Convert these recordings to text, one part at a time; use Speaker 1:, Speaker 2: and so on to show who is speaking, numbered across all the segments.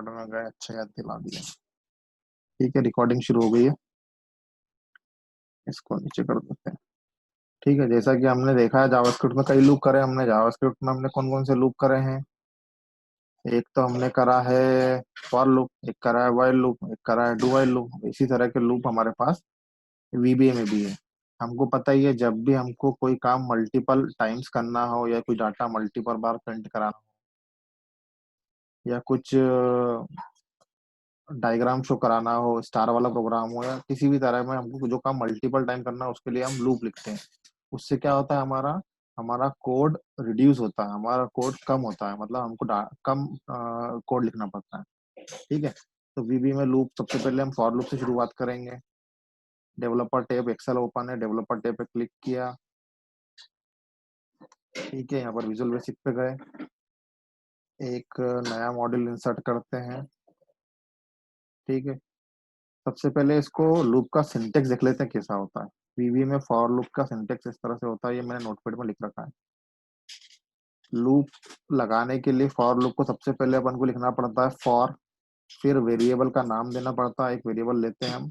Speaker 1: Record में गए, अच्छा याद दिला दिया। ठीक है, रिकॉर्डिंग शुरू हो गई है, इसको नीचे कर देते हैं। ठीक है, जैसा कि हमने देखा है जावास्क्रिप्ट में कई लूप करे हमने। जावास्क्रिप्ट में हमने कौन कौन से लूप करे हैं? एक तो हमने करा है फॉर लूप, एक करा है व्हाइल लूप, एक करा है डू व्हाइल लूप। इसी तरह के लूप हमारे पास वीबीए में भी है। हमको पता ही है, जब भी हमको कोई काम मल्टीपल टाइम्स करना हो या कोई डाटा मल्टीपल बार प्रिंट कराना हो या कुछ डायग्राम शो कराना हो, स्टार वाला प्रोग्राम हो, या किसी भी तरह में हमको जो काम मल्टीपल टाइम करना है उसके लिए हम लूप लिखते हैं। उससे क्या होता है, हमारा हमारा कोड रिड्यूस होता है, हमारा कोड कम होता है, मतलब हमको कम कोड लिखना पड़ता है। ठीक है, तो वीबी में लूप सबसे पहले हम फॉर लूप से शुरुआत करेंगे। डेवलपर टैब एक्सेल ओपन है, डेवलपर टैब पे क्लिक किया। ठीक है, यहाँ पर विजुअल बेसिक पे गए, एक नया मॉड्यूल इंसर्ट करते हैं। ठीक है, सबसे पहले इसको लूप का सिंटेक्स देख लेते हैं कैसा होता है। वीवी में फॉर लूप का सिंटेक्स इस तरह से होता है, ये मैंने नोटपैड में लिख रखा है। लूप लगाने के लिए फॉर लूप को सबसे पहले अपन को लिखना पड़ता है फॉर, फिर वेरिएबल का नाम देना पड़ता है, एक वेरिएबल लेते हैं हम,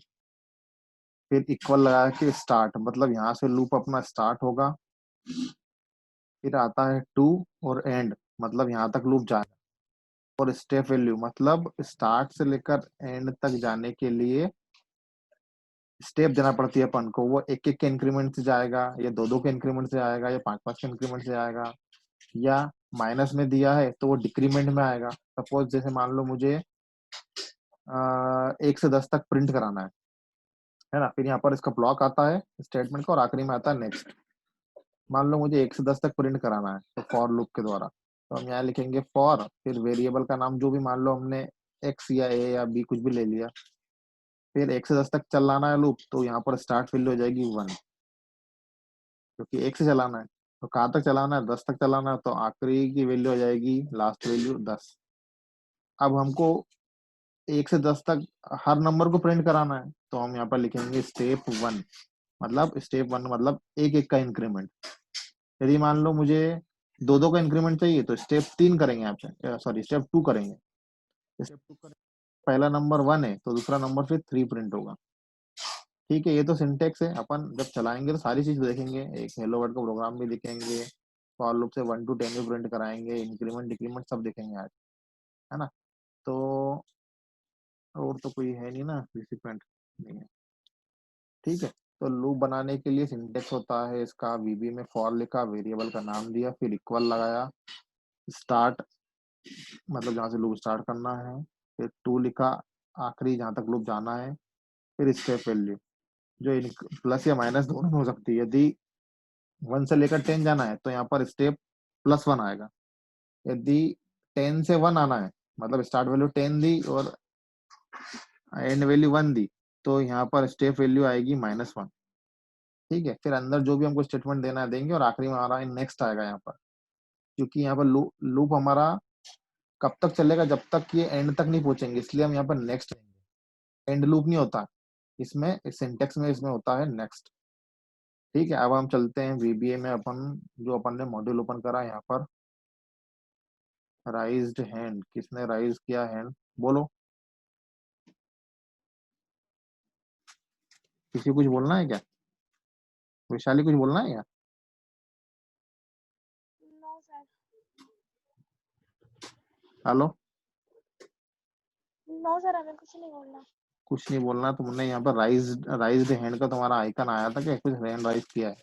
Speaker 1: फिर इक्वल लगा के स्टार्ट, मतलब यहाँ से लूप अपना स्टार्ट होगा। फिर आता है टू और एंड, मतलब यहाँ तक लूप जाएगा। और स्टेप वैल्यू, मतलब स्टार्ट से लेकर एंड तक जाने के लिए स्टेप देना पड़ती है अपन को। वो एक एक के इंक्रीमेंट से जाएगा, या दो दो के इंक्रीमेंट से आएगा, या पांच पांच के इंक्रीमेंट से आएगा, या माइनस में दिया है तो वो डिक्रीमेंट में आएगा। सपोज जैसे मान लो मुझे 1 से 10 तक प्रिंट कराना है ना। फिर यहाँ पर इसका ब्लॉक आता है स्टेटमेंट का, और आखिरी में आता है नेक्स्ट। मान लो मुझे 1 से 10 तक प्रिंट कराना है तो फॉर लूप के द्वारा, तो हम यहाँ लिखेंगे फॉर, फिर वेरिएबल का नाम जो भी, मान लो हमने एक्स या ए या बी कुछ भी ले लिया। फिर 1 से 10 तक चलाना है लूप, तो यहाँ पर स्टार्ट वैल्यू हो जाएगी 1, क्योंकि 1 से चलाना है। तो कहाँ तक चलाना है? 10 तक चलाना है, तो आखिरी की वैल्यू हो जाएगी लास्ट वैल्यू 10। अब हमको 1 से 10 तक हर नंबर को प्रिंट कराना है, तो हम यहाँ पर लिखेंगे स्टेप 1, मतलब स्टेप 1 मतलब एक एक का इंक्रीमेंट। यदि मान लो मुझे दो दो का इंक्रीमेंट चाहिए तो स्टेप 3 करेंगे, यहाँ पे सॉरी स्टेप 2 करेंगे। स्टेप 2 करेंगे, पहला नंबर 1 है तो दूसरा नंबर फिर 3 प्रिंट होगा। ठीक है, ये तो सिंटेक्स है। अपन जब चलाएंगे तो सारी चीज देखेंगे, एक हेलो वर्ड का प्रोग्राम भी दिखेंगे, फॉर लूप से 1 to 10 भी प्रिंट कराएंगे, इंक्रीमेंट डिक्रीमेंट सब देखेंगे आज, है ना। तो और तो कोई है नहीं ना, रिसिपेंट नहीं है। ठीक है, तो लूप बनाने के लिए सिंटेक्स होता है इसका, वीबी में फॉर लिखा, वेरिएबल का नाम दिया, फिर इक्वल लगाया, स्टार्ट मतलब जहाँ से लूप स्टार्ट करना है, फिर टू लिखा, आखिरी जहाँ तक लूप जाना है, फिर स्टेप वैल्यू जो प्लस या माइनस दोनों में हो सकती है। यदि 1 से लेकर 10 जाना है तो यहाँ पर स्टेप +1 आएगा। यदि 10 से 1 आना है, मतलब स्टार्ट वैल्यू 10 दी और एंड वैल्यू 1 दी, तो यहाँ पर स्टेप वैल्यू आएगी -1। ठीक है, फिर अंदर जो भी हमको स्टेटमेंट देना है देंगे, और आखिरी में हमारा नेक्स्ट आएगा यहाँ पर। क्योंकि यहाँ पर लूप हमारा कब तक चलेगा? जब तक ये एंड तक नहीं पहुंचेंगे, इसलिए हम यहाँ पर नेक्स्ट देंगे। एंड लूप नहीं होता इसमें, सिंटेक्स में इसमें होता है नेक्स्ट। ठीक है, अब हम चलते हैं वीबीए में। अपन जो अपन ने मॉड्यूल ओपन करा यहाँ पर, राइज्ड हैंड, किसने राइज किया हैंड? बोलो, किसी को कुछ बोलना है क्या? वैशाली कुछ बोलना है क्या?
Speaker 2: No sir.
Speaker 1: Hello,
Speaker 2: no sir, हमें कुछ नहीं बोलना।
Speaker 1: कुछ नहीं बोलना। तुमने यहाँ पर राइज्ड हैंड का तुम्हारा आइकन आया था क्या? कुछ हैंड राइज किया है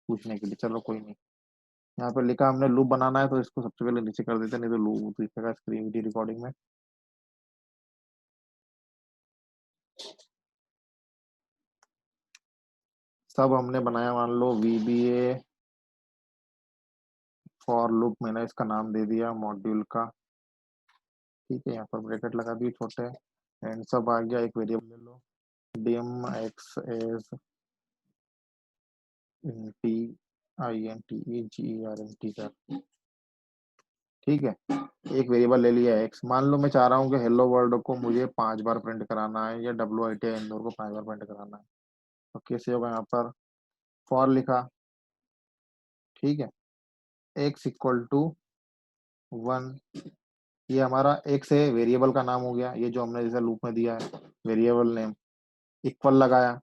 Speaker 1: पूछने के लिए? चलो कोई नहीं। यहाँ पर लिखा हमने लूप बनाना है, तो इसको सबसे पहले नीचे कर देते हैं, नहीं तो लूप दिखेगा स्क्रीन की रिकॉर्डिंग में। सब हमने बनाया, मान लो वीबीए फॉर लूप, मैंने इसका नाम दे दिया मॉड्यूल का। ठीक है, यहाँ पर ब्रैकेट लगा दिए छोटे, एंड सब आ गया। एक वेरिएबल ले लो, डिम एक्स एज INTEGERNT। ठीक है, एक वेरिएबल ले लिया एक्स। मान लो मैं चाह रहा हूँ कि हेलो वर्ल्ड को मुझे 5 बार प्रिंट कराना है, या WIT इंदौर को 5 बार प्रिंट कराना है, तो कैसे होगा? यहाँ पर फॉर लिखा, ठीक है, x = 1, ये हमारा एक्स है, वेरिएबल का नाम हो गया, ये जो हमने जैसे लूप में दिया है वेरिएबल नेम। इक्वल लगाया,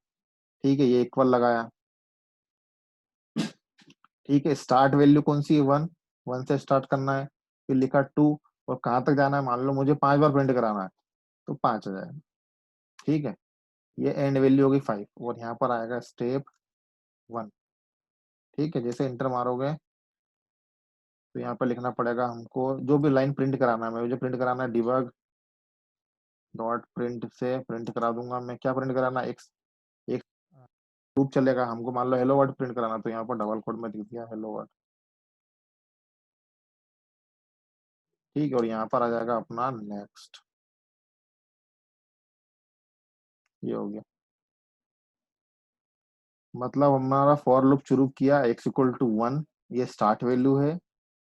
Speaker 1: ठीक है, ये इक्वल लगाया, ठीक है। स्टार्ट वैल्यू कौन सी है, 1, 1 से स्टार्ट करना है। फिर लिखा 2, और कहाँ तक जाना है, मान लो मुझे 5 बार प्रिंट कराना है तो 5 आ जाएगा, ठीक है। ये एंड वैल्यू होगी 5, और यहाँ पर आएगा स्टेप 1, ठीक है। जैसे इंटर मारोगे तो यहाँ पर लिखना पड़ेगा हमको, जो भी लाइन प्रिंट कराना है, मुझे प्रिंट कराना है डिबग डॉट प्रिंट से प्रिंट करा दूंगा मैं, क्या प्रिंट कराना है, एक लूप चलेगा हमको, मान लो हेलो वर्ड प्रिंट कराना, तो यहाँ पर डबल कोड में दिख दिया हेलो वर्ड, ठीक है। और यहाँ पर आ जाएगा अपना नेक्स्ट, ये हो गया। मतलब हमारा फॉर लूप शुरू किया एक्स इक्वल टू 1, ये स्टार्ट वैल्यू है।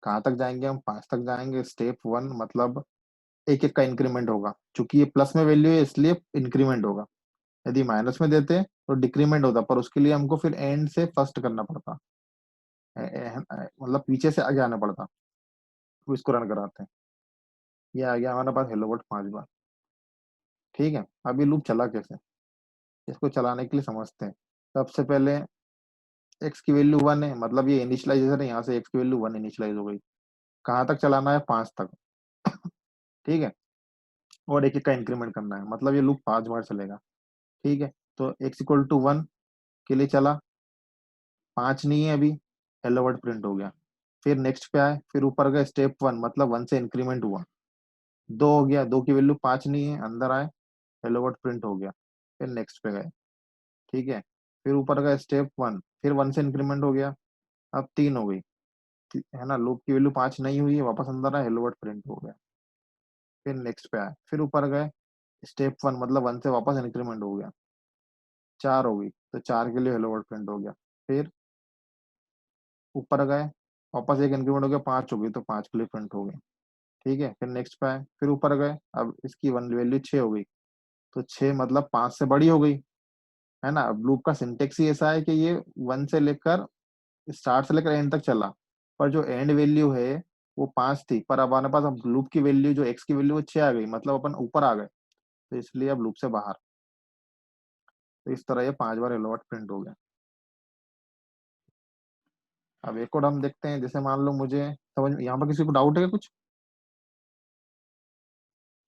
Speaker 1: कहाँ तक जाएंगे हम, 5 तक जाएंगे। स्टेप 1 मतलब एक एक का इंक्रीमेंट होगा, चूंकि ये प्लस में वैल्यू है इसलिए इंक्रीमेंट होगा। यदि माइनस में देते तो डिक्रीमेंट होता, पर उसके लिए हमको फिर एंड से फर्स्ट करना पड़ता, मतलब पीछे से आगे आना पड़ता। तो इसको रन कराते हैं, ये आ गया हमारे पास हेलो वर्ड 5 बार, ठीक है। अभी लूप चला कैसे, इसको चलाने के लिए समझते हैं। सबसे पहले एक्स की वैल्यू 1 है, मतलब ये इनिशियलाइजेशन है, यहाँ से एक्स की वैल्यू 1 इनिशियलाइज हो गई। कहाँ तक चलाना है, 5 तक, ठीक है। और एक एक का इंक्रीमेंट करना है, मतलब ये लूप 5 बार चलेगा, ठीक है। तो एक्स इक्वल टू 1 के लिए चला, 5 नहीं है अभी, हेलो वर्ड प्रिंट हो गया। फिर नेक्स्ट पे आए, फिर ऊपर गए, स्टेप 1 मतलब 1 से इंक्रीमेंट हुआ, 2 हो गया, 2 की वैल्यू 5 नहीं है, अंदर आए, हेलो वर्ड प्रिंट हो गया। फिर नेक्स्ट पे गए, ठीक है। फिर ऊपर गए, स्टेप 1, फिर 1 से इंक्रीमेंट हो गया, अब 3 हो गई, है ना। लूप की वैल्यू 5 नहीं हुई है, वापस अंदर आए, हेलो वर्ड प्रिंट हो गया। फिर नेक्स्ट पे आए, फिर ऊपर गए, स्टेप 1 मतलब 1 से वापस इंक्रीमेंट हो गया, 4 हो गई, तो 4 के लिए हेलो वर्ड प्रिंट हो गया। फिर ऊपर गए, वापस एक इंक्रीमेंट हो गया, 5 हो गई, तो 5 के लिए प्रिंट हो गई, ठीक है। फिर नेक्स्ट पे आए, फिर ऊपर गए, अब इसकी वन वैल्यू 6 हो गई, तो 6 मतलब 5 से बड़ी हो गई, है ना। अब लूप का सिंटेक्स ही ऐसा है कि ये 1 से लेकर, स्टार्ट से लेकर एंड तक चला, पर जो एंड वैल्यू है वो 5 थी, पर अब हमारे पास अब लूप की वैल्यू जो एक्स की वैल्यू वो 6 आ गई, मतलब अपन ऊपर आ गए, तो इसलिए अब लूप से बाहर। तो इस तरह ये 5 बार हेलो वर्ड प्रिंट हो गया। अब एक और हम देखते हैं, जैसे मान लो मुझे समझ में, यहाँ पर किसी को डाउट है कुछ,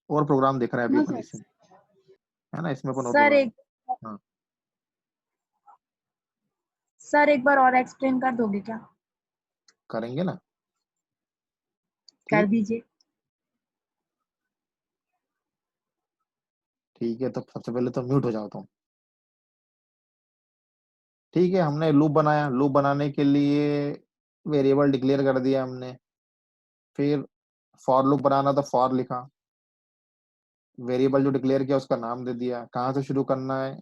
Speaker 1: और प्रोग्राम देख रहे हैं अभी
Speaker 2: नो
Speaker 1: अपन
Speaker 2: सर।
Speaker 1: इसमें, है ना, इसमें अपन और
Speaker 2: सर
Speaker 1: प्रोग्राम।
Speaker 2: एक
Speaker 1: हाँ,
Speaker 2: सर एक बार और एक्सप्लेन कर दोगे क्या?
Speaker 1: करेंगे ना,
Speaker 2: कर
Speaker 1: ठीक।
Speaker 2: दीजिए।
Speaker 1: ठीक है, तो सबसे पहले तो म्यूट हो जाता हूँ, ठीक है। हमने लूप बनाया, लूप बनाने के लिए वेरिएबल डिक्लेयर कर दिया हमने। फिर फॉर लूप बनाना तो फॉर लिखा, वेरिएबल जो डिक्लेयर किया उसका नाम दे दिया, कहाँ से शुरू करना है,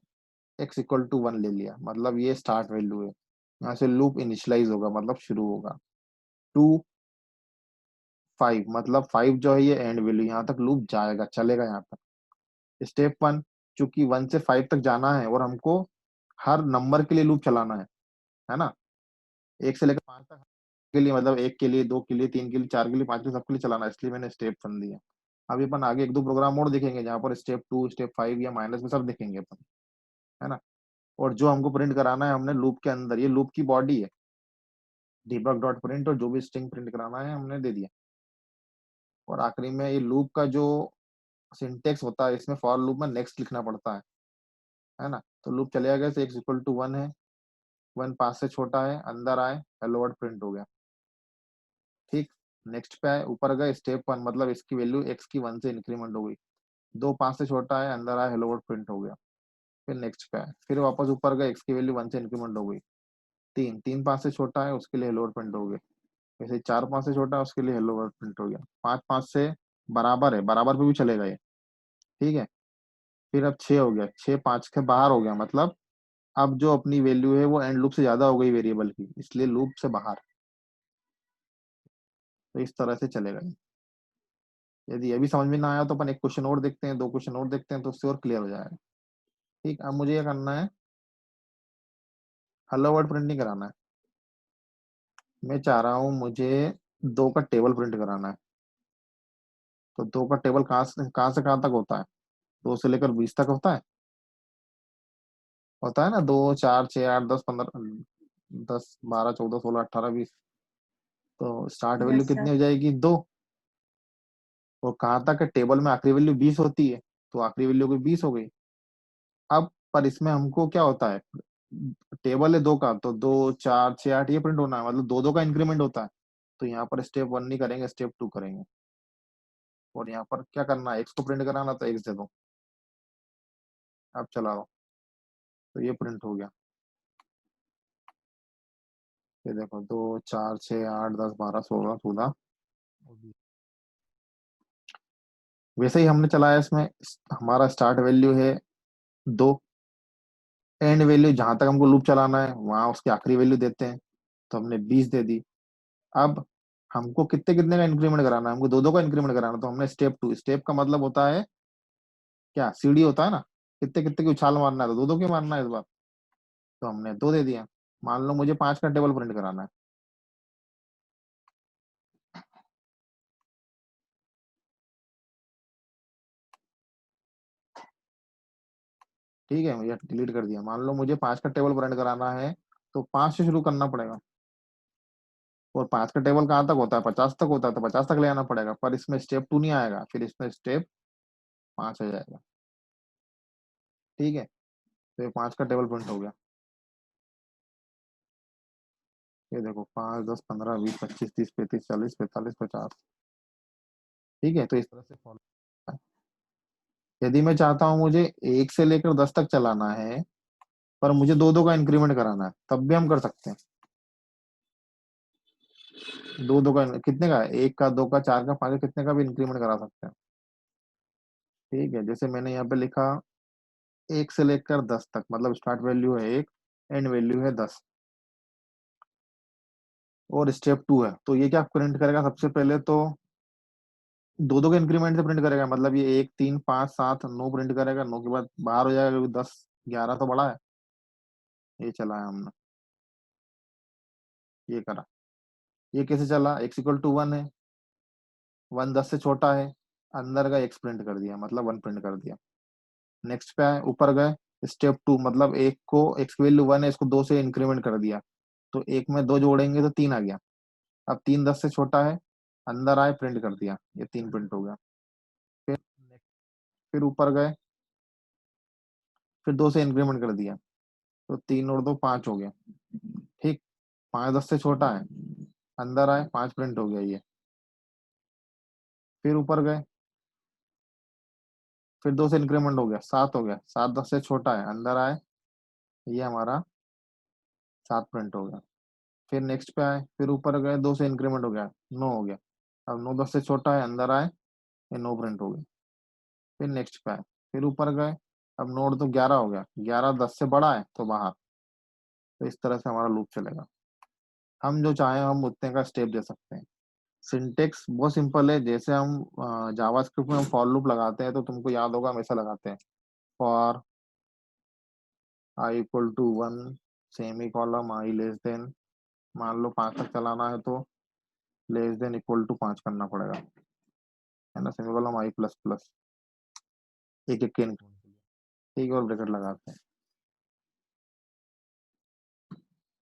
Speaker 1: एक्स इक्वल टू 1 ले लिया, मतलब ये स्टार्ट वैल्यू है, यहाँ से लूप इनिशियलाइज होगा, मतलब शुरू होगा। 2, 5 मतलब 5 जो है ये एंड वैल्यू, यहाँ तक लूप जाएगा, चलेगा यहाँ तक। स्टेप 1, चूंकि 1 से 5 तक जाना है और हमको हर नंबर के लिए लूप चलाना है ना, 1 से लेकर 5 तक के लिए, मतलब 1 के लिए, 2 के लिए, 3 के लिए, 4 के लिए, 5 के लिए, सबके लिए चलाना है, इसलिए मैंने स्टेप 1 दिया। अभी अपन आगे एक दो प्रोग्राम और देखेंगे जहाँ पर स्टेप 2, स्टेप 5 या माइनस में सब देखेंगे अपन, है ना। और जो हमको प्रिंट कराना है हमने लूप के अंदर, ये लूप की बॉडी है, debug डॉट प्रिंट, और जो भी स्ट्रिंग प्रिंट कराना है हमने दे दिया। और आखिरी में ये लूप का जो सिंटेक्स होता है, इसमें फॉर लूप में नेक्स्ट लिखना पड़ता है ना। तो लूप चलेगा कैसे, एक्स इक्वल टू 1 है, 1 5 से छोटा है, अंदर आए, हेलो वर्ड प्रिंट हो गया, ठीक। नेक्स्ट पे आए, ऊपर गए, स्टेप 1 मतलब इसकी वैल्यू एक्स की 1 से इंक्रीमेंट हो गई, 2 5 से छोटा है, अंदर आए, हेलो वर्ड प्रिंट हो गया। फिर नेक्स्ट पे आए, फिर वापस ऊपर गए, एक्स की वैल्यू 1 से इंक्रीमेंट हो गई, 3 3 5 से छोटा है, उसके लिए हेलो वर्ड प्रिंट हो गया। वैसे 4 5 से छोटा है, उसके लिए हेलो वर्ड प्रिंट हो गया। 5 5 से बराबर है, बराबर पे भी चलेगा ये, ठीक है। फिर अब 6 हो गया, 6 5 के बाहर हो गया, मतलब अब जो अपनी वैल्यू है वो एंड लूप से ज्यादा हो गई वेरिएबल की, इसलिए लूप से बाहर। तो इस तरह से चलेगा ये। यदि ये भी समझ में ना आया तो अपन एक क्वेश्चन और देखते हैं, 2 क्वेश्चन और देखते हैं, तो उससे और क्लियर हो जाएगा, ठीक। अब मुझे ये करना है, हेलो वर्ड प्रिंट नहीं कराना है, मैं चाह रहा हूँ मुझे 2 का टेबल प्रिंट कराना है। तो 2 का टेबल कहाँ से कहाँ तक होता है? 2 से लेकर 20 तक होता है ना, 2 4 6 8 10 15 10 12 14 16 18 20। तो स्टार्ट वैल्यू
Speaker 2: यस
Speaker 1: कितनी
Speaker 2: सर।
Speaker 1: हो जाएगी? 2। और कहाँ तक है? टेबल में आखिरी वैल्यू 20 होती है, तो आखिरी वैल्यू की 20 हो गई। अब पर इसमें हमको क्या होता है, टेबल है 2 का, तो 2 4 6 8 ये प्रिंट होना है, मतलब 2 2 का इंक्रीमेंट होता है। तो यहाँ पर स्टेप 1 नहीं करेंगे, स्टेप 2 करेंगे। और यहाँ पर क्या करना है, एक्स को प्रिंट कराना, तो एक्स दे दो। अब चलाओ, तो ये प्रिंट हो गया। ये देखो, 2 4 6 8 10 12 16 16। वैसे ही हमने चलाया इसमें, हमारा स्टार्ट वैल्यू है 2, एंड वैल्यू जहां तक हमको लूप चलाना है वहां उसकी आखिरी वैल्यू देते हैं, तो हमने 20 दे दी। अब हमको कितने कितने का इंक्रीमेंट कराना है? हमको 2 2 का इंक्रीमेंट कराना है, तो हमने स्टेप 2, स्टेप का मतलब होता है क्या, सीढ़ी होता है ना, कितने कितने की उछाल मारना है, तो 2 2 की मारना है इस बार। तो हमने 2 दे दिया। मान लो मुझे 5 का टेबल प्रिंट कराना है। ठीक है, मुझे डिलीट कर दिया। मान लो मुझे 5 का टेबल प्रिंट कराना है, तो 5 से शुरू करना पड़ेगा। और 5 का टेबल कहाँ तक होता है? 50 तक होता है, तो 50 तक ले आना पड़ेगा। पर इसमें स्टेप 2 नहीं आएगा, फिर इसमें स्टेप 5 आ जाएगा। ठीक है, तो ये 5 का टेबल प्रिंट हो गया। ये देखो, 5 10 15 20 25 30 35 40 45 50। ठीक है, तो इस तरह से फॉलो। यदि मैं चाहता हूं मुझे 1 से लेकर 10 तक चलाना है, पर मुझे 2 2 का इंक्रीमेंट कराना है, तब भी हम कर सकते हैं। 2 2 का कितने का है? 1 का, 2 का, 4 का, 5 का, कितने का भी इंक्रीमेंट करा सकते हैं। ठीक है, जैसे मैंने यहाँ पे लिखा 1 से लेकर 10 तक, मतलब स्टार्ट वैल्यू है 1, एंड वैल्यू है 10, और स्टेप 2 है। तो ये क्या प्रिंट करेगा? सबसे पहले तो 2 2 के इंक्रीमेंट से प्रिंट करेगा, मतलब ये 1 3 5 7 9 प्रिंट करेगा। 9 के बाद बाहर हो जाएगा, क्योंकि 10 11 तो बड़ा है। ये चला है हमने, ये करा। ये कैसे चला? एक्स इक्वल टू 1 है, 1 10 से छोटा है, अंदर का एक्स प्रिंट कर दिया, मतलब 1 प्रिंट कर दिया। नेक्स्ट पे आए, ऊपर गए, स्टेप 2, मतलब एक को, एक्स की वैल्यू 1 है, इसको 2 से इंक्रीमेंट कर दिया, तो एक में 2 जोड़ेंगे तो 3 आ गया। अब 3 10 से छोटा है, अंदर आए, प्रिंट कर दिया, ये 3 प्रिंट हो गया। फिर फिर ऊपर गए, फिर 2 से इंक्रीमेंट कर दिया, तो 3 और 2 5 हो गया। ठीक, 5 10 से छोटा है, अंदर आए, 5 प्रिंट हो गया ये। फिर ऊपर गए, फिर 2 से इंक्रीमेंट हो गया, 7 हो गया। 7 10 से छोटा है, अंदर आए, ये हमारा 7 प्रिंट हो गया। फिर नेक्स्ट पे आए, फिर ऊपर गए, 2 से इंक्रीमेंट हो गया, 9 हो गया। अब 9 10 से छोटा है, अंदर आए, ये 9 प्रिंट हो गया। फिर नेक्स्ट पे आए, फिर ऊपर गए, अब नोड तो 11 हो गया, 11 10 से बड़ा है तो बाहर। तो इस तरह से हमारा लूप चलेगा। हम जो चाहें हम उतने का स्टेप दे सकते हैं। सिंटेक्स बहुत सिंपल है, जैसे हम जावास्क्रिप्ट में हम फॉर लूप लगाते हैं, तो तुमको याद होगा हम ऐसा लगाते हैं, for I equal to 1, semicolon, I less than, मान लो 5 तक चलाना है तो लेस देन इक्वल टू 5 करना पड़ेगा, है ना, सेमी कॉलम आई प्लस प्लस, एक एक के increment के लिए। ठीक है, और ब्रैकेट लगाते हैं।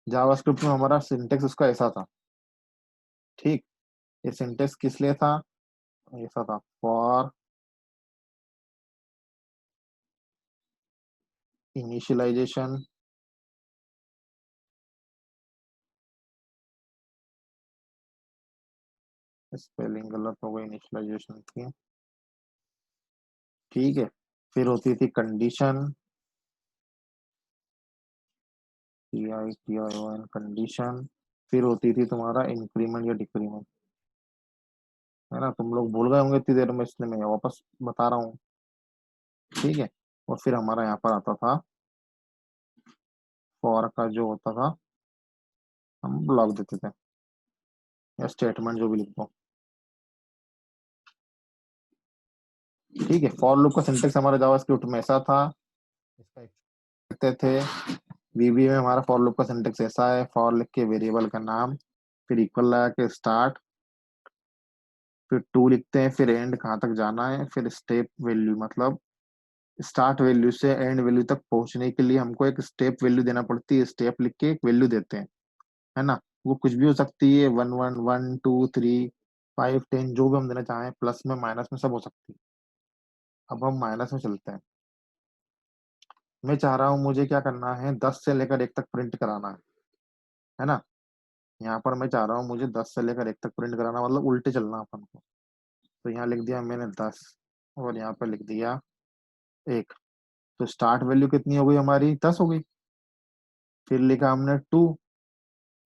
Speaker 1: जावास्क्रिप्ट में हमारा सिंटेक्स उसका ऐसा था। ठीक, ये सिंटेक्स किस लिए था? ऐसा था, फॉर इनिशियलाइजेशन, स्पेलिंग गलत हो गई, इनिशियलाइजेशन की। ठीक है, फिर होती थी कंडीशन, CITION कंडीशन। फिर होती थी तुम्हारा इंक्रीमेंट या डिक्रीमेंट, है ना, तुम लोग भूल गए होंगे इतनी देर में, इसलिए मैं वापस बता रहा हूँ। ठीक है, और फिर हमारा यहाँ पर आता था फॉर का जो होता था, हम ब्लॉक देते थे, या स्टेटमेंट जो भी लिख दो। ठीक है, फॉर लूप का सिंटेक्स हमारे जावास्क्रिप्ट में ऐसा था। इसका लिखते थे, वीबी में हमारा फॉर लूप का सिंटेक्स ऐसा है, फॉर लिख के वेरिएबल का नाम, फिर इक्वल लगा के स्टार्ट, फिर 2 लिखते हैं, फिर एंड कहाँ तक जाना है, फिर स्टेप वैल्यू मतलब स्टार्ट वैल्यू से एंड वैल्यू तक पहुंचने के लिए हमको एक स्टेप वैल्यू देना पड़ती है। स्टेप लिख के एक वैल्यू देते हैं, है ना। वो कुछ भी हो सकती है, 1 1 1 2 3 5 10, जो भी हम देना चाहें, प्लस में माइनस में सब हो सकती है। अब हम माइनस में चलते हैं। मैं चाह रहा हूँ मुझे क्या करना है, 10 से लेकर 1 तक प्रिंट कराना है ना। यहाँ पर मैं चाह रहा हूँ मुझे 10 से लेकर 1 तक प्रिंट कराना, मतलब उल्टे चलना अपन को। तो यहाँ लिख दिया मैंने 10 और यहाँ पर लिख दिया 1। तो स्टार्ट वैल्यू कितनी हो गई हमारी, 10 हो गई। फिर लिखा हमने 2,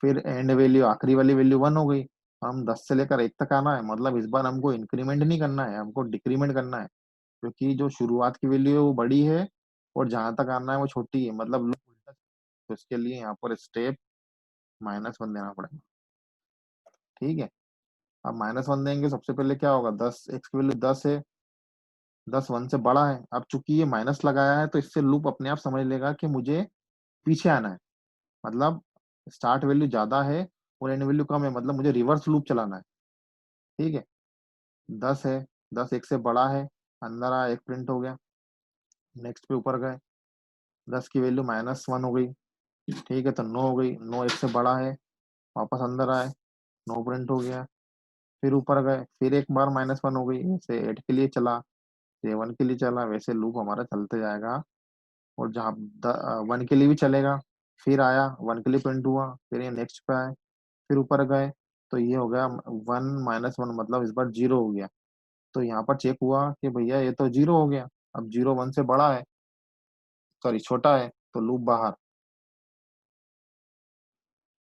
Speaker 1: फिर एंड वैल्यू आखिरी वाली वैल्यू 1 हो गई। हम 10 से लेकर 1 तक आना है, मतलब इस बार हमको इंक्रीमेंट नहीं करना है, हमको डिक्रीमेंट करना है, क्योंकि जो शुरुआत की वैल्यू है वो बड़ी है और जहां तक आना है वो छोटी है, मतलब लूप उल्टा। तो इसके लिए यहाँ पर स्टेप -1 देना पड़ेगा। ठीक है। अब -1 देंगे, सबसे पहले क्या होगा, 10 एक्स की वैल्यू 10 है, 10 1 से बड़ा है। अब चूंकि ये माइनस लगाया है तो इससे लूप अपने आप समझ लेगा कि मुझे पीछे आना है, मतलब स्टार्ट वैल्यू ज्यादा है और एंड वैल्यू कम है, मतलब मुझे रिवर्स लूप चलाना है। ठीक है। 10 है, 10 1 से बड़ा है, अंदर आया, 1 प्रिंट हो गया। नेक्स्ट पे ऊपर गए, 10 की वैल्यू -1 हो गई। ठीक है, तो 9 हो गई, 9 1 से बड़ा है, वापस अंदर आए, 9 प्रिंट हो गया। फिर ऊपर गए, फिर एक बार -1 हो गई, जैसे 8 के लिए चला, 7 के लिए चला, वैसे लूप हमारा चलते जाएगा। और जहाँ 1 के लिए भी चलेगा, फिर आया 1 के लिए प्रिंट हुआ, फिर ये नेक्स्ट पे आए, फिर ऊपर गए, तो ये हो गया 1 -1, मतलब इस बार 0 हो गया। तो यहाँ पर चेक हुआ कि भैया ये तो 0 हो गया। अब 0 1 से बड़ा है, सॉरी छोटा है, तो लूप बाहर,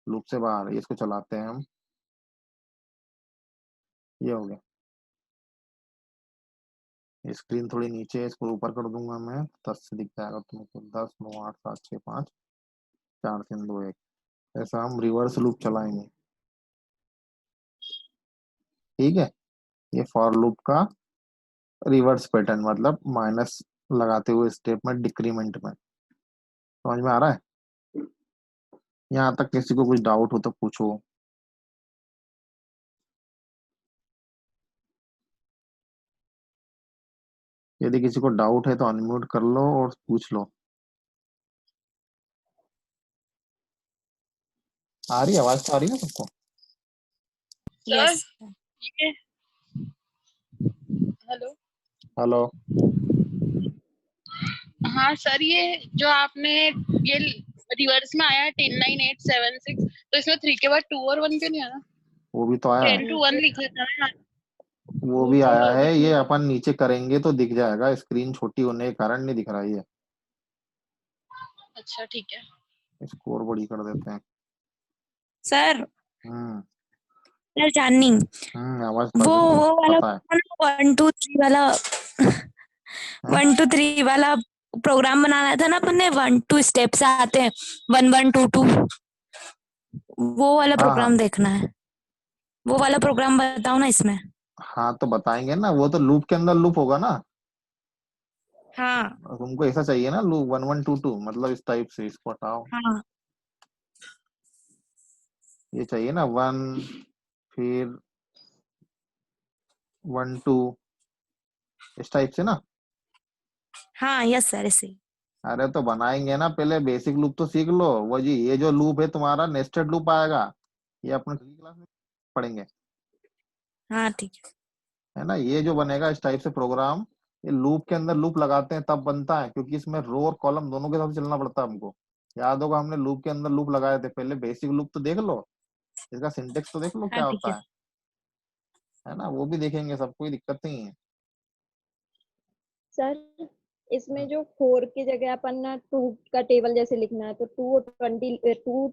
Speaker 1: लूप से बाहर, इसको चलाते हैं हम। ये हो गया। स्क्रीन थोड़ी नीचे है, इसको ऊपर कर दूंगा मैं, 10 से दिख जाएगा तुमको। 10 9 8 7 6 5 4 3 2 1, ऐसा हम रिवर्स लूप चलाएंगे। ठीक है। ये फॉर लूप का रिवर्स पैटर्न, मतलब माइनस लगाते हुए स्टेप में, डिक्रीमेंट में। समझ में आ रहा है? यहाँ तक किसी को कुछ डाउट हो तो पूछो। यदि किसी को डाउट है तो अनम्यूट कर लो और पूछ लो। आ रही है आवाज, तो आ रही है ना सबको?
Speaker 3: सर
Speaker 2: यस
Speaker 3: ये हेलो।
Speaker 1: हेलो।
Speaker 3: हाँ सर, ये जो आपने ये रिवर्स में आया है 109 8 7 6, तो इसमें 3 के बाद 2 और 1 क्यों नहीं आया?
Speaker 1: वो भी तो आया है,
Speaker 3: 10 to 1 लिखा था ना।
Speaker 1: वो
Speaker 2: वो
Speaker 1: भी
Speaker 2: तो
Speaker 1: आया है।
Speaker 2: दिख
Speaker 1: ये
Speaker 2: नहीं
Speaker 1: अपन नीचे करेंगे तो दिख जाएगा, स्क्रीन छोटी होने के कारण नहीं दिख रहा है।
Speaker 3: अच्छा ठीक है।
Speaker 1: इसको और बड़ी कर देते हैं।
Speaker 2: सर।
Speaker 1: हम्म।
Speaker 2: सर चांदनी,
Speaker 1: आवाज
Speaker 2: वो वाला
Speaker 1: पता है।
Speaker 2: 1 2 3 वाला
Speaker 1: हैं?
Speaker 2: 1 2 3 वाला प्रोग्राम बनाना था ना अपन ने, 1 2 स्टेप से आते हैं, 1 1 2 2, वो वाला
Speaker 1: हाँ हाँ
Speaker 2: प्रोग्राम देखना है। वो वाला प्रोग्राम बताओ ना इसमें।
Speaker 1: हाँ, तो बताएंगे ना, वो तो लूप के अंदर लूप होगा ना।
Speaker 2: हाँ
Speaker 1: तुमको ऐसा चाहिए ना, लूप 1 1 2 2, मतलब इस टाइप से। इसको हटाओ,
Speaker 2: हाँ
Speaker 1: ये चाहिए ना 1, फिर 1 2, इस टाइप से ना।
Speaker 2: हाँ, यस सर, ऐसे ही।
Speaker 1: अरे तो बनाएंगे ना, पहले बेसिक लूप तो सीख लो। वो जी, ये जो लूप है तुम्हारा नेस्टेड लूप आएगा, ये अपने क्लास में पढ़ेंगे,
Speaker 2: हाँ ठीक है।
Speaker 1: है ना। ये जो बनेगा इस टाइप से प्रोग्राम, ये लूप के अंदर लूप लगाते हैं तब बनता है, क्योंकि इसमें रो और कॉलम दोनों के साथ चलना पड़ता है हमको। याद होगा हमने लूप के अंदर लूप लगाए थे पहले। बेसिक लूप तो देख लो, इसका सिंटेक्स तो देख लो
Speaker 2: हाँ
Speaker 1: क्या
Speaker 2: ठीक
Speaker 1: होता
Speaker 2: है।
Speaker 1: है ना। वो भी देखेंगे, सब कोई दिक्कत नहीं है।
Speaker 4: सर इसमें
Speaker 1: हम्म,
Speaker 4: जो 4 की जगह अपन ना 2 का टेबल जैसे लिखना है तो 2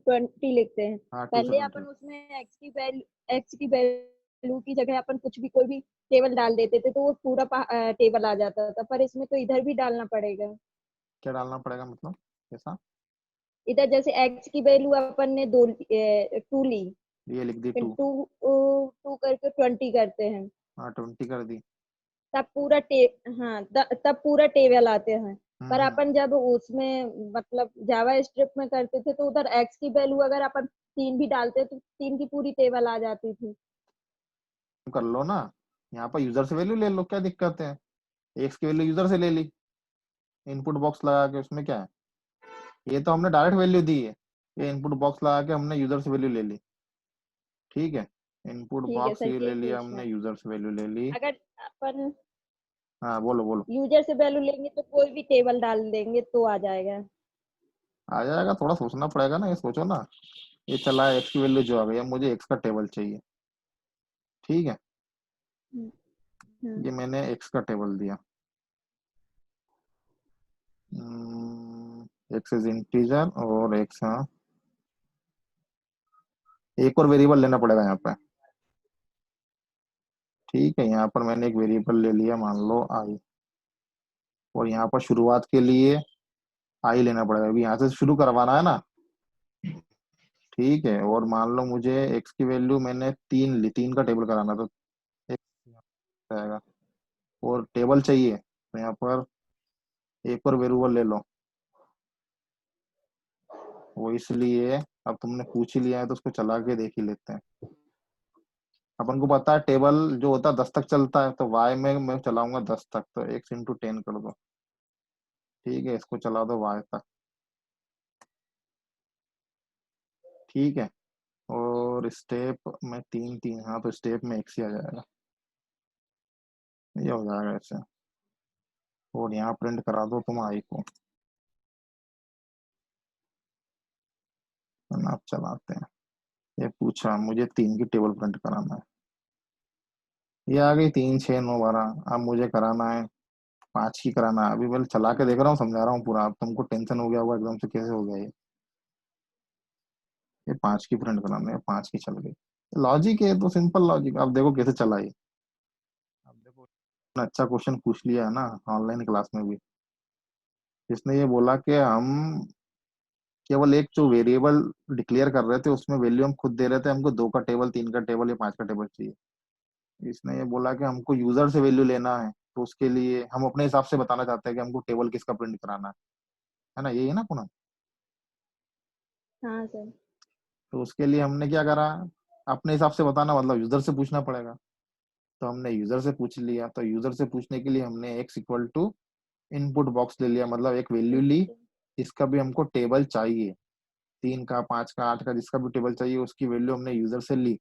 Speaker 4: 20 लिखते हैं।
Speaker 1: हाँ,
Speaker 4: पहले
Speaker 1: 270।
Speaker 4: अपन उसमें एक्स की वैल्यू की जगह अपन कुछ भी कोई भी टेबल डाल देते थे तो वो पूरा टेबल आ जाता था, पर इसमें तो इधर भी डालना पड़ेगा।
Speaker 1: क्या डालना पड़ेगा मतलब, कैसा?
Speaker 4: इधर जैसे एक्स की वैल्यू अपन ने 2 ली,
Speaker 1: ये लिख दी
Speaker 4: फिर
Speaker 1: 2।
Speaker 4: 2 करके 20 करते हैं,
Speaker 1: हाँ, 20 कर दी।
Speaker 4: तब पूरा हाँ तब पूरा टेबल आते हैं। पर
Speaker 1: हम्म।
Speaker 4: अपन जब उसमें मतलब जावा स्क्रिप्ट में करते थे तो उधर एक्स की वैल्यू अगर अपन 3 भी डालते तो 3 की पूरी टेबल आ जाती थी।
Speaker 1: कर लो ना, यहाँ पर यूजर से वैल्यू ले लो, क्या दिक्कत है, एक्स की वैल्यू यूजर से ले ली इनपुट बॉक्स लगा के, उसमें क्या है, ये तो हमने डायरेक्ट वैल्यू दी है, ये इनपुट बॉक्स लगा के हमने यूजर से वैल्यू ले ली। ठीक है, इनपुट
Speaker 4: ठीक है
Speaker 1: बॉक्स
Speaker 4: सर,
Speaker 1: ये
Speaker 4: ये
Speaker 1: ले लिया
Speaker 4: पूछना
Speaker 1: हमने,
Speaker 4: है।
Speaker 1: यूजर से वैल्यू ले ली।
Speaker 4: अगर अपन
Speaker 1: हाँ बोलो बोलो।
Speaker 4: यूजर से वैल्यू लेंगे तो कोई भी टेबल डाल देंगे तो आ जाएगा।
Speaker 1: आ जाएगा, थोड़ा सोचना पड़ेगा ना, ये सोचो ना, ये चला है एक्स की वैल्यू जो आ गई, अब मुझे एक्स का टेबल चाहिए। ठीक है,
Speaker 4: हम्म, हम्म,
Speaker 1: ये मैंने एक्स का टेबल दिया, एक्स इज इंटीजर और एक्स, हाँ एक और वेरिएबल लेना पड़ेगा यहाँ पे। ठीक है, यहाँ पर मैंने एक वेरिएबल ले लिया, मान लो आई, और यहाँ पर शुरुआत के लिए आई लेना पड़ेगा, अभी यहाँ से शुरू करवाना है ना। ठीक है, और मान लो मुझे एक्स की वैल्यू मैंने तीन ली, तीन का टेबल कराना, तो एक्स आएगा, और टेबल चाहिए तो यहाँ पर एक और वेरिएबल ले लो, वो इसलिए अब तुमने पूछ ही लिया है तो उसको चला के देख ही लेते हैं। अपन को पता है टेबल जो होता है 10 तक चलता है, तो वाई में मैं चलाऊंगा 10 तक, तो एक्स इंटू 10 कर दो। ठीक है, इसको चला दो वाई तक। ठीक है, और स्टेप में तीन तीन, हाँ तो स्टेप में एक्स ही आ जाएगा, ये हो जाएगा ऐसे। और यहाँ प्रिंट करा दो तुम आई को, है ना, अब चलाते हैं। ये पूछा मुझे तीन की टेबल प्रिंट कराना है, ये आ गई 3 6 9 12, अब मुझे कराना है 5 की कराना है। अभी मैं चला के देख रहा हूँ, समझा रहा हूँ पूरा, अब तुमको टेंशन हो गया होगा एकदम से कैसे हो गया ये 5 की प्रिंट कराना है, 5 की चल गई। लॉजिक है तो सिंपल लॉजिक, अब देखो कैसे चला ये। अब देखो, इतना अच्छा क्वेश्चन पूछ लिया है ना ऑनलाइन क्लास में भी, इसने ये बोला कि हम केवल एक जो वेरिएबल डिक्लेयर कर रहे थे उसमें वैल्यू हम खुद दे रहे थे, हमको 2 का टेबल, 3 का टेबल या 5 का टेबल चाहिए। इसने ये बोला कि हमको यूजर से वैल्यू लेना है, तो उसके लिए हम अपने हिसाब से बताना चाहते हैं कि हमको टेबल किसका प्रिंट कराना है ना, यही है ना पुनः।
Speaker 4: हाँ सर।
Speaker 1: तो उसके लिए हमने क्या करा, अपने हिसाब से बताना मतलब यूजर से पूछना पड़ेगा, तो हमने यूजर से पूछ लिया। तो यूजर से पूछने के लिए हमने X equal to input box ले लिया, मतलब एक वैल्यू ली,
Speaker 4: अच्छा।
Speaker 1: इसका भी हमको टेबल चाहिए, 3 का 5 का 8 का जिसका भी टेबल चाहिए उसकी वैल्यू हमने यूजर से ली।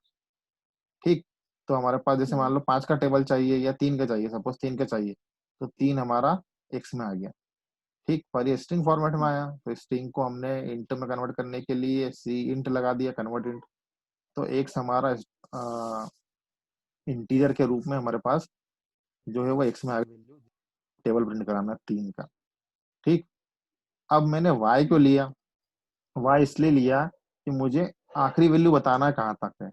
Speaker 1: ठीक, तो हमारे पास जैसे मान
Speaker 4: हम्म,
Speaker 1: लो 5 का टेबल चाहिए या 3 का चाहिए, सपोज 3 का चाहिए, तो 3 हमारा एक्स में आ गया। ठीक, पर ये स्ट्रिंग फॉर्मेट में आया, तो स्ट्रिंग को हमने इंट में कन्वर्ट करने के लिए सी इंट लगा दिया, कन्वर्ट इंट, तो एक्स हमारा इंटीजर के रूप में हमारे पास जो है वो एक्स में आ गया, टेबल प्रिंट कराना है 3 का। ठीक, अब मैंने वाई को लिया, वाई इसलिए लिया कि मुझे आखिरी वैल्यू बताना है कहाँ तक है।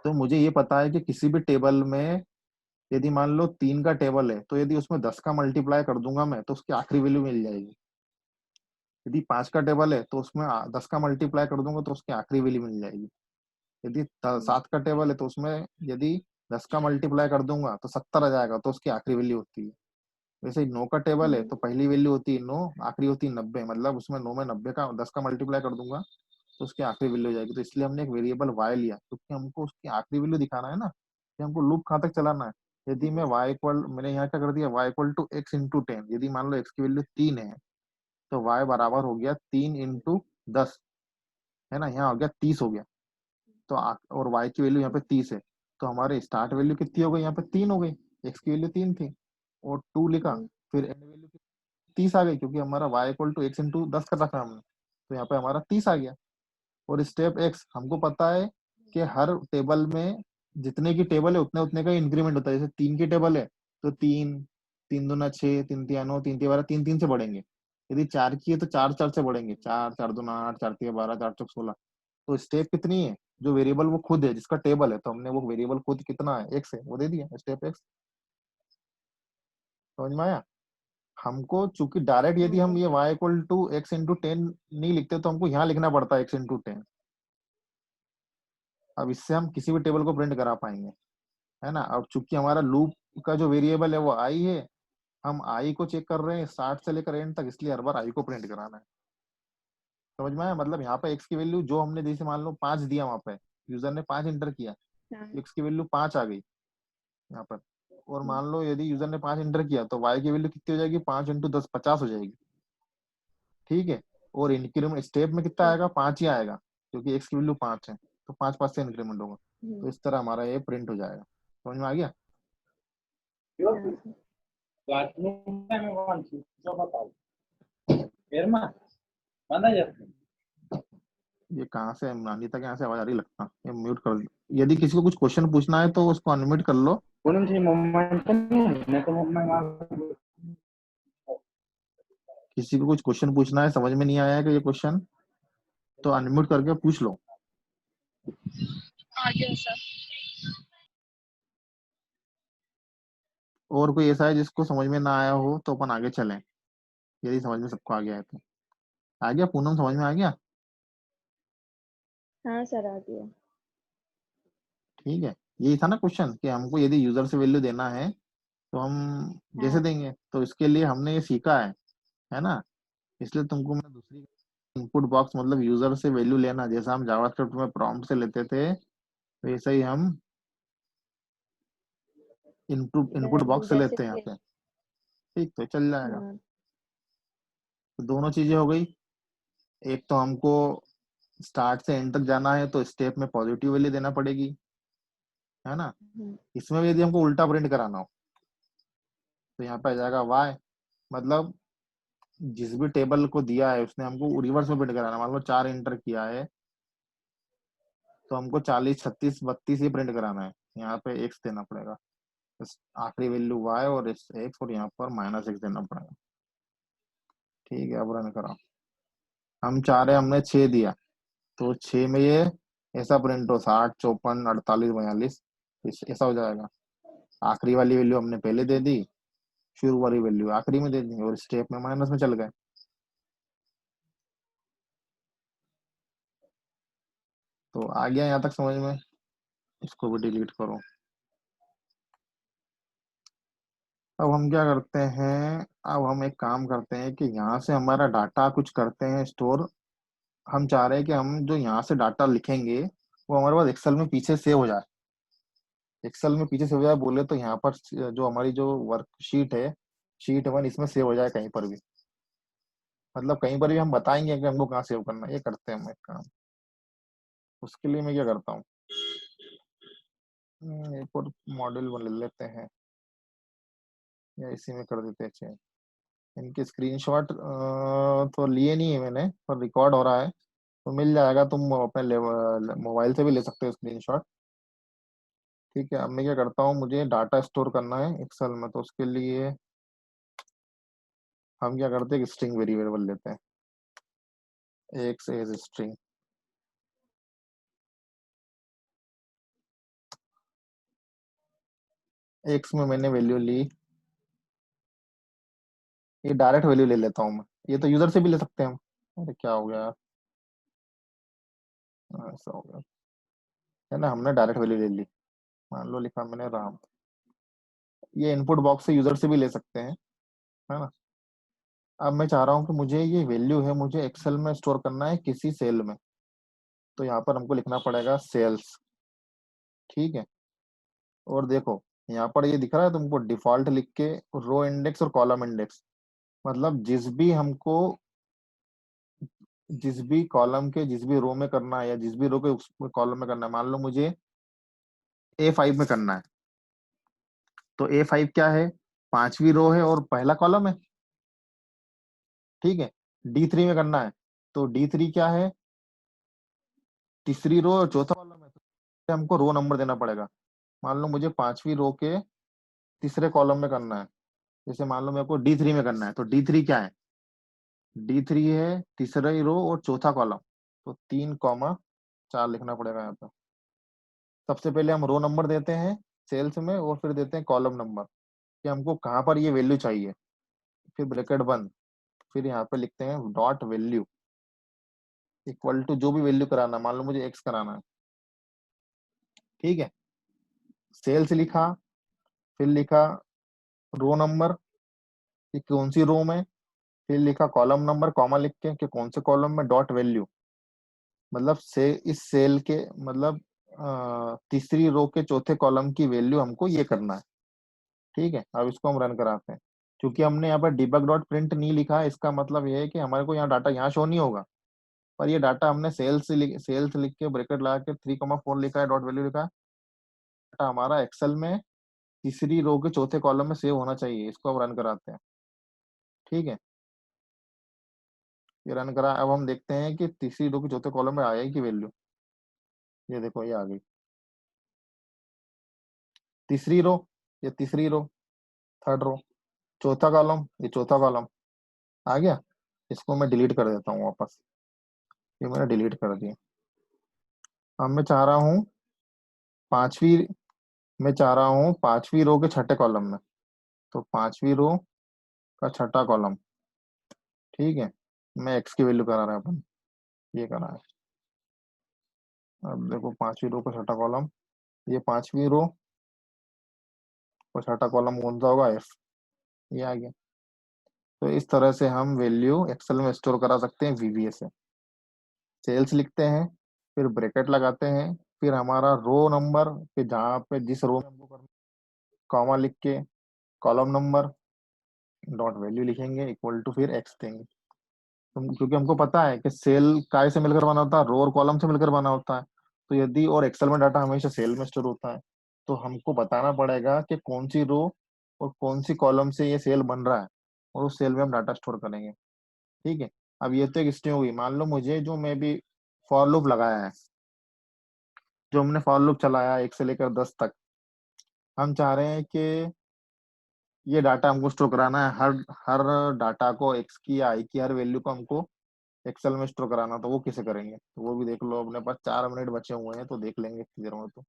Speaker 1: तो मुझे ये पता है कि किसी भी टेबल में यदि मान लो 3 का टेबल है, तो यदि उसमें 10 का मल्टीप्लाई कर दूंगा मैं तो उसकी आखिरी वैल्यू मिल जाएगी। यदि 5 का टेबल है तो उसमें 10 का मल्टीप्लाई कर दूंगा तो उसकी आखिरी वैल्यू मिल जाएगी। यदि 7 का टेबल है तो उसमें यदि 10 का मल्टीप्लाई कर दूंगा तो 70 आ जाएगा, तो उसकी आखिरी वैल्यू होती है। वैसे ही 9 का टेबल है
Speaker 4: हम्म,
Speaker 1: तो पहली वैल्यू होती है 9, आखिरी होती है 90, मतलब उसमें 9 में 90 का 10 का मल्टीप्लाई कर दूंगा तो उसकी आखिरी वैल्यू हो जाएगी। तो इसलिए हमने एक वेरिएबल वाई लिया, क्योंकि हमको उसकी आखिरी वैल्यू दिखाना है ना, कि हमको लूप कहाँ तक चलाना है। यदि मैं वाई इक्वल, मैंने यहाँ क्या कर दिया, Y equal to x into 10, यदि मान लो एक्स की वैल्यू 3 है तो वाई बराबर हो गया 3 इंटू 10, है ना, यहाँ हो गया 30 हो गया। तो और वाई की वैल्यू यहाँ पे 30 है, तो हमारे स्टार्ट वैल्यू कितनी हो गई, यहाँ पे 3 हो गई, एक्स की वैल्यू 3 थी, और 2 लिखा,
Speaker 4: हम्म,
Speaker 1: फिर एंड वैल्यू 30 आ गई, क्योंकि हमारा Y equal to x into 10 कर रखा हमने, तो यहाँ पे हमारा 30 आ गया। और स्टेप एक्स हमको पता है कि हर टेबल में जितने की टेबल है उतने उतने का इंक्रीमेंट होता है। जैसे 3 की टेबल है तो 3, 3 दूना 6, 3 तिया 9, 3 तिया 12, 3 3 से बढ़ेंगे। यदि 4 की है तो 4 4 से बढ़ेंगे, 4 4 दूना 8, 4 तिया 12, 4 चौक 16। तो स्टेप कितनी है, जो वेरिएबल वो खुद है जिसका टेबल है, तो हमने वो वेरिएबल खुद कितना है, एक्स है, वो दे दिया स्टेप एक्स। समझ में आया। हमको चूंकि डायरेक्ट
Speaker 4: हाँ
Speaker 1: यदि हम
Speaker 4: सर।
Speaker 1: ये y equal to x into 10 नहीं लिखते तो हमको यहाँ लिखना पड़ता है एक्स इंटू 10। अब इससे हम किसी भी टेबल को प्रिंट करा पाएंगे, है ना। अब चूंकि हमारा लूप का जो वेरिएबल है वो आई है, हम आई को चेक कर रहे हैं स्टार्ट से लेकर एंड तक, इसलिए हर बार आई को प्रिंट कराना है। समझ में आया, मतलब यहाँ पे एक्स की वैल्यू जो हमने जैसे मान लो 5 दिया, वहां पे यूजर ने 5 इंटर किया,
Speaker 4: हाँ।
Speaker 1: एक्स की वैल्यू 5 आ गई। यहाँ पर। और मान लो यदि यूजर ने 5 एंटर किया तो y की वैल्यू कितनी हो जाएगी, 5 इंटू 10 50 हो जाएगी। ठीक है, और इंक्रीमेंट स्टेप में कितना आएगा, 5 ही आएगा, क्योंकि x की वैल्यू 5 है, तो 5 से इंक्रीमेंट होगा। तो इस तरह हमारा ये प्रिंट हो जाएगा। समझ में आ गया? ये कहाँ से अनिता के यहाँ से आवाज आ रही लगता, ये म्यूट कर दो। यदि किसी को कुछ क्वेश्चन पूछना है तो उसको अनम्यूट कर लो। किसी को कुछ क्वेश्चन पूछना है, समझ में नहीं आया है कि ये क्वेश्चन, तो अनम्यूट करके पूछ लो।
Speaker 3: आ गया सर।
Speaker 1: और कोई ऐसा है जिसको समझ में ना आया हो तो अपन आगे चलें, यदि समझ में सबको आ गया है तो। आ गया पूनम, समझ में आ गया?
Speaker 4: हाँ सर आ गया।
Speaker 1: ठीक है, यही था ना क्वेश्चन कि हमको यदि यूजर से वैल्यू देना है तो हम जैसे
Speaker 4: हाँ
Speaker 1: देंगे, तो इसके लिए हमने ये सीखा है ना। इसलिए तुमको मैं दूसरी इनपुट बॉक्स मतलब यूजर से वैल्यू लेना, जैसा हम जावास्क्रिप्ट में प्रॉम्प्ट से लेते थे वैसे ही हम इनपुट इनपुट
Speaker 4: इधर
Speaker 1: बॉक्स से
Speaker 4: यूजर से
Speaker 1: लेते हैं यहाँ पे। ठीक, तो चल जाएगा।
Speaker 4: हाँ
Speaker 1: तो दोनों चीजें हो गई। एक तो हमको स्टार्ट से एंड तक जाना है तो स्टेप में पॉजिटिव वैल्यू देना पड़ेगी, है ना। इसमें भी यदि हमको उल्टा प्रिंट कराना हो तो यहाँ पे आ जाएगा y, मतलब जिस भी टेबल को दिया है उसने हमको रिवर्स में प्रिंट कराना। मान लो 4 एंटर किया है तो हमको 40 36 32 ये प्रिंट कराना है, यहाँ पे x देना पड़ेगा। इस आखिरी वैल्यू y और इस x, और यहाँ पर -x देना पड़ेगा। ठीक है, अब रन करा। हम चाह रहे हैं, हमने 6 दिया तो 6 में ये ऐसा प्रिंट हो 60 54 48 42, ऐसा हो जाएगा। आखिरी वाली वैल्यू हमने पहले दे दी, शुरू वाली वैल्यू आखिरी में दे दी, और स्टेप में माइनस में चल गए। तो आ गया यहाँ तक समझ में? इसको भी डिलीट करो। अब हम क्या करते हैं, अब हम एक काम करते हैं कि यहाँ से हमारा डाटा कुछ करते हैं स्टोर। हम चाह रहे हैं कि हम जो यहाँ से डाटा लिखेंगे वो हमारे पास एक्सेल में पीछे सेव हो जाए। एक्सेल में पीछे सेव हो जाए बोले तो यहाँ पर जो हमारी जो वर्कशीट है, शीट 1, इसमें सेव हो जाए कहीं पर भी। मतलब कहीं पर भी हम बताएंगे कि हमको कहाँ सेव करना है। ये करते हैं हम एक काम, उसके लिए मैं क्या करता हूँ, एक और मॉडल बना लेते हैं या इसी में कर देते हैं change। इनके स्क्रीनशॉट तो लिए नहीं है मैंने, पर रिकॉर्ड हो रहा है तो मिल जाएगा। तुम अपने मोबाइल से भी ले सकते हो स्क्रीनशॉट। ठीक है, अब मैं क्या करता हूँ, मुझे डाटा स्टोर करना है एक्सेल में, तो उसके लिए हम क्या करते हैं, स्ट्रिंग वेरिएबल लेते हैं, एक से एज स्ट्रिंग। एक्स में मैंने वैल्यू ली, ये डायरेक्ट वैल्यू ले लेता हूँ मैं, ये तो यूजर से भी ले सकते हैं हम। अरे क्या हो गया यार, ऐसा हो गया है ना, हमने डायरेक्ट वैल्यू ले ली। मान लो लिखा मैंने राम, ये इनपुट बॉक्स से यूजर से भी ले सकते हैं, है ना। अब मैं चाह रहा हूँ कि मुझे ये वैल्यू है, मुझे एक्सेल में स्टोर करना है किसी सेल में, तो यहाँ पर हमको लिखना पड़ेगा सेल्स। ठीक है, और देखो यहाँ पर ये दिख रहा है तुमको, डिफॉल्ट लिख के रो इंडेक्स और कॉलम इंडेक्स, मतलब जिस भी कॉलम के जिस भी रो में करना है या जिस भी रो के उस कॉलम में करना है। मान लो मुझे A5 में करना है, तो A5 क्या है, 5वीं रो है और पहला कॉलम है। ठीक है, D3 में करना है तो D3 क्या है, तीसरी रो और चौथा कॉलम है, तो हमको रो नंबर देना पड़ेगा। मान लो मुझे 5वीं रो के तीसरे कॉलम में करना है, जैसे मान लो मेरे को D3 में करना है, तो D3 क्या है, D3 है तीसरा ही रो और चौथा कॉलम, तो 3,4 लिखना पड़ेगा यहाँ पे। सबसे पहले हम रो नंबर देते हैं सेल्स में, और फिर देते हैं कॉलम नंबर कि हमको कहाँ पर ये वैल्यू चाहिए, फिर ब्रैकेट बंद, फिर यहाँ पे लिखते हैं डॉट वैल्यू इक्वल टू जो भी वैल्यू कराना है। मान लो मुझे एक्स कराना है। ठीक है, सेल्स लिखा, फिर लिखा रो नंबर कि कौन सी रो में, फिर लिखा कॉलम नंबर कॉमा लिख के कि कौन से कॉलम में, डॉट वैल्यू मतलब से इस सेल के मतलब तीसरी रो के चौथे कॉलम की वैल्यू हमको ये करना है। ठीक है, अब इसको हम रन कराते हैं। क्योंकि हमने यहाँ पर डिबग डॉट प्रिंट नहीं लिखा है, इसका मतलब ये है कि हमारे को यहाँ डाटा यहाँ शो नहीं होगा, पर ये डाटा हमने सेल्स लिख के ब्रैकेट लगा के 3,4 लिखा है, डॉट वैल्यू लिखा है। डाटा हमारा एक्सेल में तीसरी रो के चौथे कॉलम में सेव होना चाहिए। इसको अब रन कराते हैं। ठीक है, ये रन करा। अब हम देखते हैं कि तीसरी रो के चौथे कॉलम में आया की वैल्यू। ये देखो, ये आ गई तीसरी रो, ये तीसरी रो, थर्ड रो, चौथा कॉलम, ये चौथा कॉलम आ गया। इसको मैं डिलीट कर देता हूँ वापस। ये मैंने डिलीट कर दिया। अब मैं चाह रहा हूँ पांचवी पांचवी रो के छठे कॉलम में। तो पांचवी रो का छठा कॉलम। ठीक है, मैं एक्स की वैल्यू करा रहा है अपन, ये करा है। अब देखो पांचवी रो का छठा कॉलम, ये पांचवी रो और छठा कॉलम कौन सा होगा, एफ। ये आ गया। तो इस तरह से हम वैल्यू एक्सेल में स्टोर करा सकते हैं वीबीए से। सेल्स लिखते हैं, फिर ब्रैकेट लगाते हैं, फिर हमारा रो नंबर, फिर जहाँ पे जिस रो में हमको करना, कॉमा लिख के कॉलम नंबर डॉट वैल्यू लिखेंगे इक्वल टू फिर एक्स देंगे। क्योंकि हमको पता है कि सेल काय से मिलकर बना होता है, रो और कॉलम से मिलकर बना होता है। तो यदि और एक्सेल में डाटा हमेशा सेल में स्टोर होता है, तो हमको बताना पड़ेगा कि कौन सी रो और कौन सी कॉलम से ये सेल बन रहा है, और उस सेल में हम डाटा स्टोर करेंगे। ठीक है, अब ये तो एक स्ट्रिंग हुई। मान लो मुझे जो मैं भी फॉर लूप लगाया है, जो हमने फॉर लूप चलाया 1 से लेकर 10 तक, हम चाह रहे हैं कि ये डाटा हमको स्टोर कराना है। हर हर डाटा को, एक्स की या आई की हर वैल्यू को हमको एक्सेल में स्टोर कराना। तो वो कैसे करेंगे, तो वो भी देख लो। अपने पास 4 मिनट बचे हुए हैं, तो देख लेंगे इतनी देर में। तो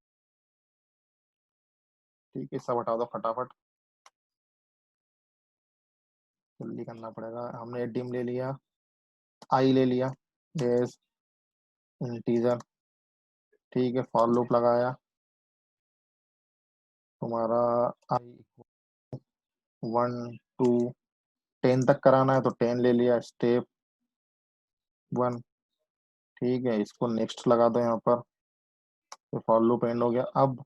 Speaker 1: ठीक है, सब हटा दो फटाफट, जल्दी करना पड़ेगा। हमने डिम ले लिया, आई ले लिया एज इंटीजर। ठीक है, फॉर लूप लगाया। तुम्हारा आई 1 to 10 तक कराना है, तो 10 ले लिया, स्टेप 1। ठीक है, इसको नेक्स्ट लगा दो यहाँ पर। तो फॉर लूप एंड हो गया। अब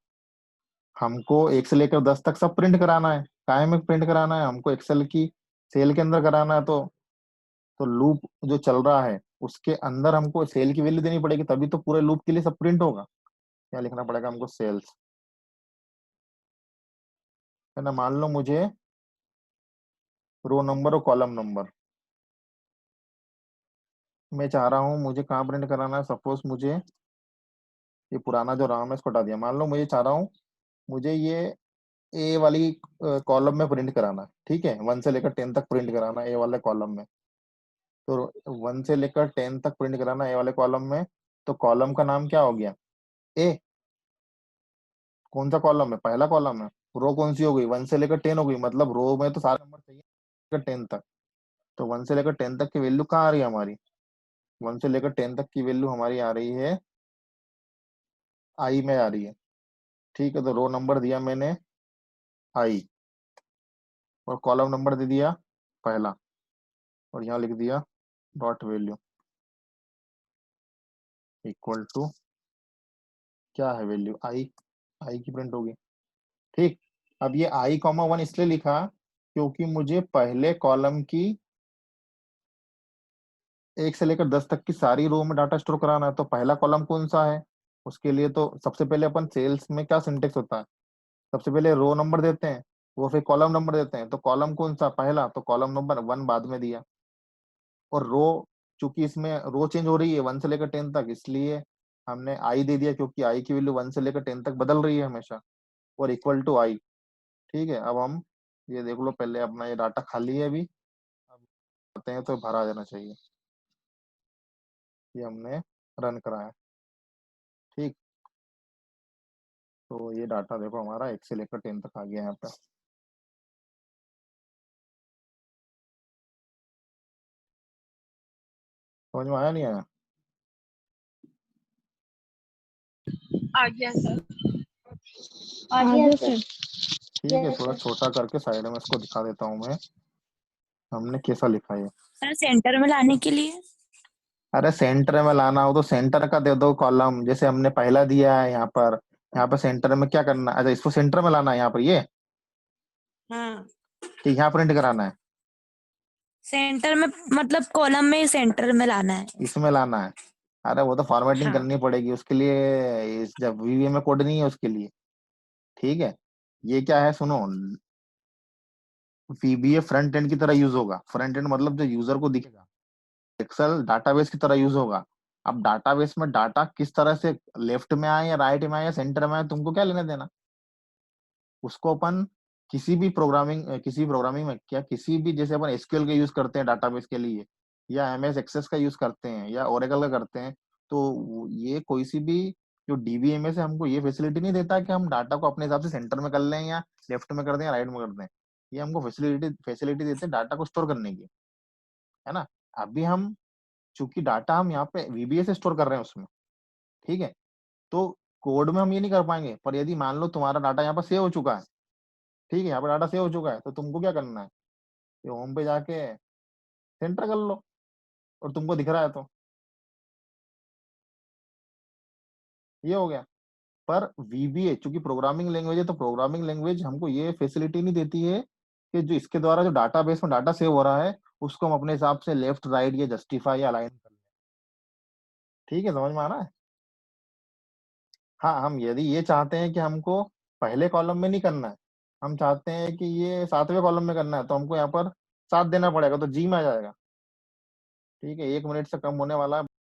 Speaker 1: हमको 1 से लेकर 10 तक सब प्रिंट कराना है। काय में प्रिंट कराना है, हमको एक्सेल की सेल के अंदर कराना है। तो लूप जो चल रहा है उसके अंदर हमको सेल की वैल्यू देनी पड़ेगी, तभी तो पूरे लूप के लिए सब प्रिंट होगा। क्या लिखना पड़ेगा हमको, सेल्स, है ना। मान लो मुझे रो नंबर और कॉलम नंबर मैं चाह रहा हूँ, मुझे कहाँ प्रिंट कराना है। सपोज मुझे ये पुराना जो राम है इसको हटा दिया। मान लो मुझे चाह रहा हूँ, मुझे ये ए वाली कॉलम में प्रिंट कराना है। ठीक है, 1 से लेकर 10 तक प्रिंट कराना है ए वाले कॉलम में। तो 1 से लेकर 10 तक प्रिंट कराना है ए वाले कॉलम में। तो कॉलम का नाम क्या हो गया, ए। कौन सा कॉलम है, पहला कॉलम है। रो कौन सी हो गई, 1 से लेकर 10 हो गई। मतलब रो में तो सारे नंबर चाहिए लेकर 10 तक। तो 1 से लेकर 10 तक की वैल्यू कहाँ आ रही है हमारी, 1 से लेकर 10 तक की वैल्यू हमारी आ रही है आई में आ रही है। ठीक है, तो रो नंबर दिया मैंने आई, और कॉलम नंबर दे दिया पहला, और यहाँ लिख दिया डॉट वैल्यू इक्वल टू क्या है, वैल्यू आई। आई की प्रिंट होगी। ठीक, अब ये आई कॉमा 1 इसलिए लिखा क्योंकि मुझे पहले कॉलम की 1 से लेकर 10 तक की सारी रो में डाटा स्टोर कराना है। तो पहला कॉलम कौन सा है, उसके लिए तो सबसे पहले अपन सेल्स में क्या सिंटेक्स होता है, सबसे पहले रो नंबर देते हैं, वो फिर कॉलम नंबर देते हैं। तो कॉलम कौन सा, पहला, तो कॉलम नंबर 1 बाद में दिया। और रो, चूंकि इसमें रो चेंज हो रही है 1 से लेकर 10 तक, इसलिए हमने आई दे दिया, क्योंकि आई की वैल्यू 1 से लेकर 10 तक बदल रही है हमेशा, और इक्वल टू आई। ठीक है, अब हम ये देख लो, पहले अपना ये डाटा खाली है अभी, अब आते हैं तो भरा जाना चाहिए। ये हमने रन कराया। ठीक, तो ये डाटा देखो हमारा 1 से लेकर 10 तक आ गया यहाँ पे। समझ में आया नहीं आया,
Speaker 3: आ गया सर।
Speaker 4: आ गया सर।
Speaker 1: ठीक है। थोड़ा छोटा करके साइड में इसको दिखा देता हूँ मैं, हमने कैसा लिखा है।
Speaker 2: सर सेंटर में लाने के लिए
Speaker 1: अरे सेंटर में लाना हो तो सेंटर का दे दो कॉलम, जैसे हमने पहला दिया है यहाँ पर। यहाँ पर सेंटर में क्या करना, अच्छा इसको सेंटर में लाना है यहाँ पर ये,
Speaker 2: हाँ
Speaker 1: कि यहाँ प्रिंट कराना है,
Speaker 2: सेंटर में, मतलब कॉलम में सेंटर में लाना है।
Speaker 1: इसमें लाना है। अरे वो तो फॉर्मेटिंग
Speaker 2: हाँ
Speaker 1: करनी पड़ेगी उसके लिए, जब वीवीए में कोड नहीं है उसके लिए। ठीक है, ये क्या है सुनो, वीबीए फ्रंट एंड की तरह यूज होगा। फ्रंट एंड मतलब जो यूजर को दिखेगा, एक्सेल डाटाबेस की तरह यूज होगा। अब डाटाबेस में डाटा किस तरह से लेफ्ट में आए या राइट में आए या सेंटर में आए, तुमको क्या लेना देना। उसको अपन किसी प्रोग्रामिंग में क्या, किसी भी, जैसे अपन एसक्यूएल का यूज करते हैं डाटाबेस के लिए, या एमएस एक्सेस का यूज करते हैं, या ओरेकल का करते हैं, तो ये कोई सी भी जो डीबीएमएस है हमको ये फैसिलिटी नहीं देता कि हम डाटा को अपने हिसाब से सेंटर में कर लें या लेफ्ट में कर दें या राइट में कर दें। ये हमको फैसिलिटी देते हैं डाटा को स्टोर करने की, है ना। अभी हम, चूंकि डाटा हम यहाँ पे वीबीए से स्टोर कर रहे हैं उसमें, ठीक है, तो कोड में हम ये नहीं कर पाएंगे। पर यदि मान लो तुम्हारा डाटा यहाँ पर सेव हो चुका है, ठीक है, यहाँ पर डाटा सेव हो चुका है, तो तुमको क्या करना है, ये होम पे जाके सेंटर कर लो, और तुमको दिख रहा है तो ये हो गया। पर वीबीए चूंकि प्रोग्रामिंग लैंग्वेज है, तो प्रोग्रामिंग लैंग्वेज हमको ये फैसिलिटी नहीं देती है कि जो इसके द्वारा जो डाटाबेस में डाटा सेव हो रहा है, उसको हम अपने हिसाब से लेफ्ट राइट या जस्टिफाई या अलाइन कर लें। ठीक है, समझ में आ रहा है। हाँ, हम यदि ये चाहते हैं कि हमको पहले कॉलम में नहीं करना है, हम चाहते हैं कि ये 7वें कॉलम में करना है, तो हमको यहाँ पर 7 देना पड़ेगा, तो जी में आ जाएगा। ठीक है, 1 मिनट से कम होने वाला है।